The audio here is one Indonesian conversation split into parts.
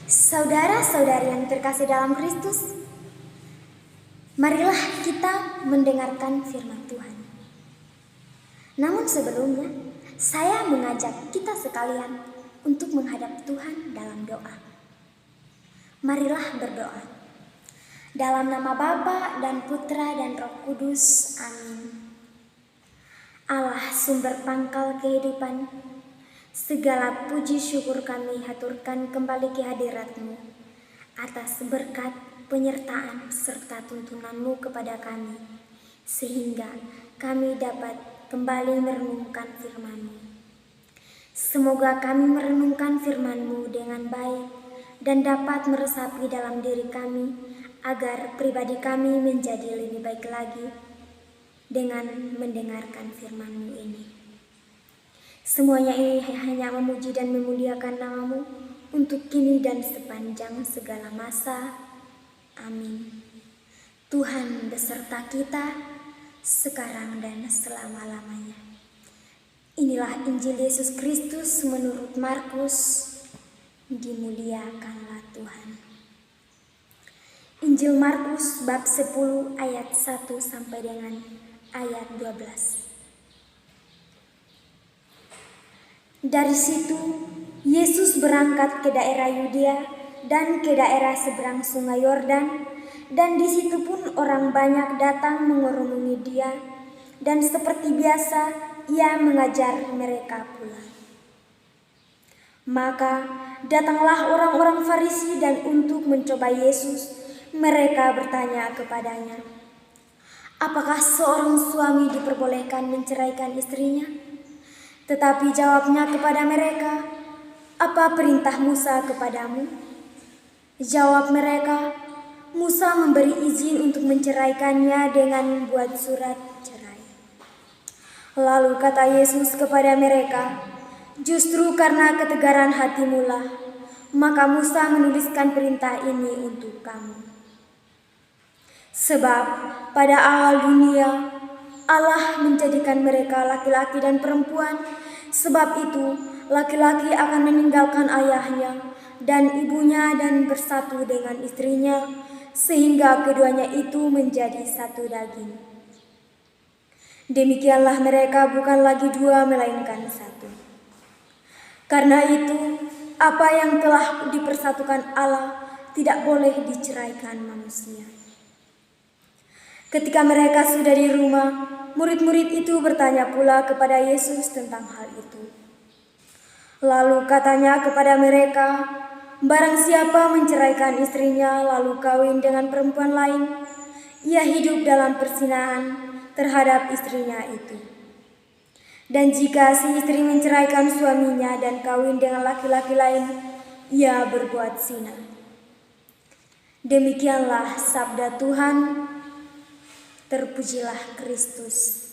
Saudara-saudari yang terkasih dalam Kristus, marilah kita mendengarkan firman Tuhan. Namun sebelumnya, saya mengajak kita sekalian untuk menghadap Tuhan dalam doa. Marilah berdoa. Dalam nama Bapa dan Putra dan Roh Kudus, amin. Allah sumber pangkal kehidupan, segala puji syukur kami haturkan kembali ke hadirat-Mu atas berkat, penyertaan, serta tuntunan-Mu kepada kami, sehingga kami dapat kembali merenungkan firman-Mu. Semoga kami merenungkan firman-Mu dengan baik dan dapat meresapi dalam diri kami, agar pribadi kami menjadi lebih baik lagi dengan mendengarkan firman-Mu ini. Semuanya ini hanya memuji dan memuliakan nama-Mu untuk kini dan sepanjang segala masa. Amin. Tuhan beserta kita sekarang dan selama-lamanya. Inilah Injil Yesus Kristus menurut Markus. Dimuliakanlah Tuhan. Injil Markus bab 10 ayat 1 sampai dengan ayat 12. Dari situ, Yesus berangkat ke daerah Yudea dan ke daerah seberang sungai Yordan, dan di situ pun orang banyak datang mengerumuni Dia, dan seperti biasa Ia mengajar mereka pula. Maka datanglah orang-orang Farisi dan untuk mencoba Yesus, mereka bertanya kepadanya, "Apakah seorang suami diperbolehkan menceraikan istrinya?" Tetapi jawabnya kepada mereka, "Apa perintah Musa kepadamu?" Jawab mereka, "Musa memberi izin untuk menceraikannya dengan membuat surat cerai." Lalu kata Yesus kepada mereka, "Justru karena ketegaran hatimu lah, maka Musa menuliskan perintah ini untuk kamu. Sebab pada awal dunia, Allah menjadikan mereka laki-laki dan perempuan. Sebab itu, laki-laki akan meninggalkan ayahnya dan ibunya dan bersatu dengan istrinya, sehingga keduanya itu menjadi satu daging. Demikianlah mereka bukan lagi dua, melainkan satu. Karena itu, apa yang telah dipersatukan Allah tidak boleh diceraikan manusia." Ketika mereka sudah di rumah, murid-murid itu bertanya pula kepada Yesus tentang hal itu. Lalu katanya kepada mereka, "Barang siapa menceraikan istrinya lalu kawin dengan perempuan lain, ia hidup dalam perzinahan terhadap istrinya itu. Dan jika si istri menceraikan suaminya dan kawin dengan laki-laki lain, ia berbuat zina." Demikianlah sabda Tuhan. Terpujilah Kristus.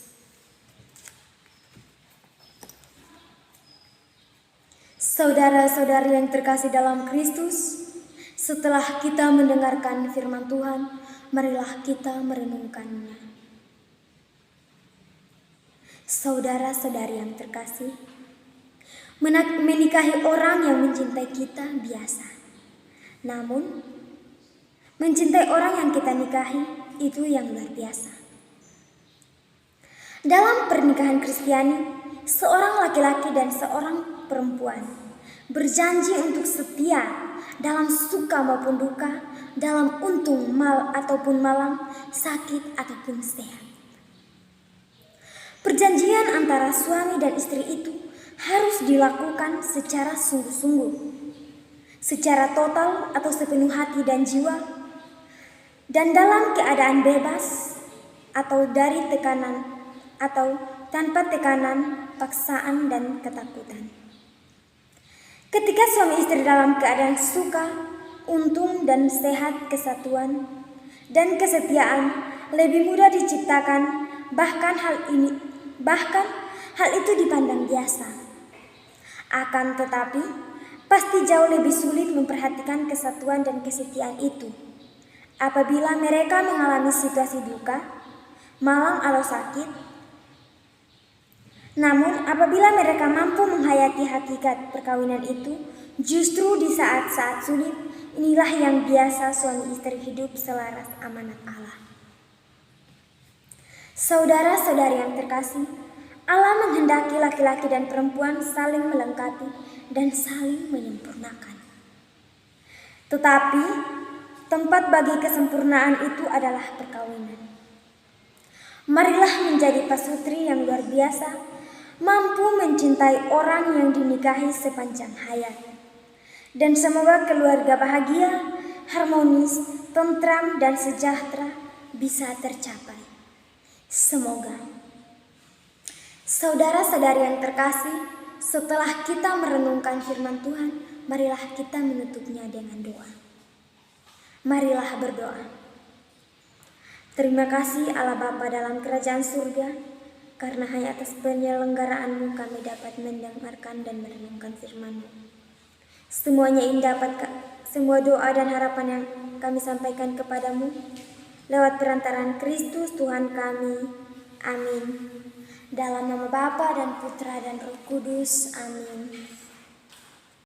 Saudara-saudari yang terkasih dalam Kristus, setelah kita mendengarkan firman Tuhan, marilah kita merenungkannya. Saudara-saudari yang terkasih, menikahi orang yang mencintai kita biasa. Namun, mencintai orang yang kita nikahi itu yang luar biasa. Dalam pernikahan Kristiani, seorang laki-laki dan seorang perempuan berjanji untuk setia dalam suka maupun duka, dalam untung mal ataupun malang, sakit ataupun sehat. Perjanjian antara suami dan istri itu harus dilakukan secara sungguh-sungguh, secara total atau sepenuh hati dan jiwa, dan dalam keadaan bebas atau dari tekanan atau tanpa tekanan, paksaan, dan ketakutan. Ketika suami istri dalam keadaan suka, untung, dan sehat, kesatuan dan kesetiaan lebih mudah diciptakan, bahkan hal itu dipandang biasa. Akan tetapi, pasti jauh lebih sulit memperhatikan kesatuan dan kesetiaan itu apabila mereka mengalami situasi duka, malang atau sakit. Namun apabila mereka mampu menghayati hakikat perkawinan itu Justru di saat-saat sulit, inilah yang biasa suami istri hidup selaras amanat Allah. Saudara-saudari yang terkasih, Allah menghendaki laki-laki dan perempuan saling melengkapi dan saling menyempurnakan. Tetapi, tempat bagi kesempurnaan itu adalah perkawinan. Marilah menjadi pasutri yang luar biasa, mampu mencintai orang yang dinikahi sepanjang hayat. Dan semoga keluarga bahagia, harmonis, tentram, dan sejahtera bisa tercapai. Semoga. Saudara-saudari yang terkasih, setelah kita merenungkan firman Tuhan, marilah kita menutupnya dengan doa. Marilah berdoa. Terima kasih Allah Bapa dalam kerajaan surga, karena hanya atas penyelenggaraanmu kami dapat mendengarkan dan merenungkan firman-Mu. Semuanya indah, semua doa dan harapan yang kami sampaikan kepadamu lewat perantaraan Kristus Tuhan kami. Amin. Dalam nama Bapa dan Putra dan Roh Kudus. Amin.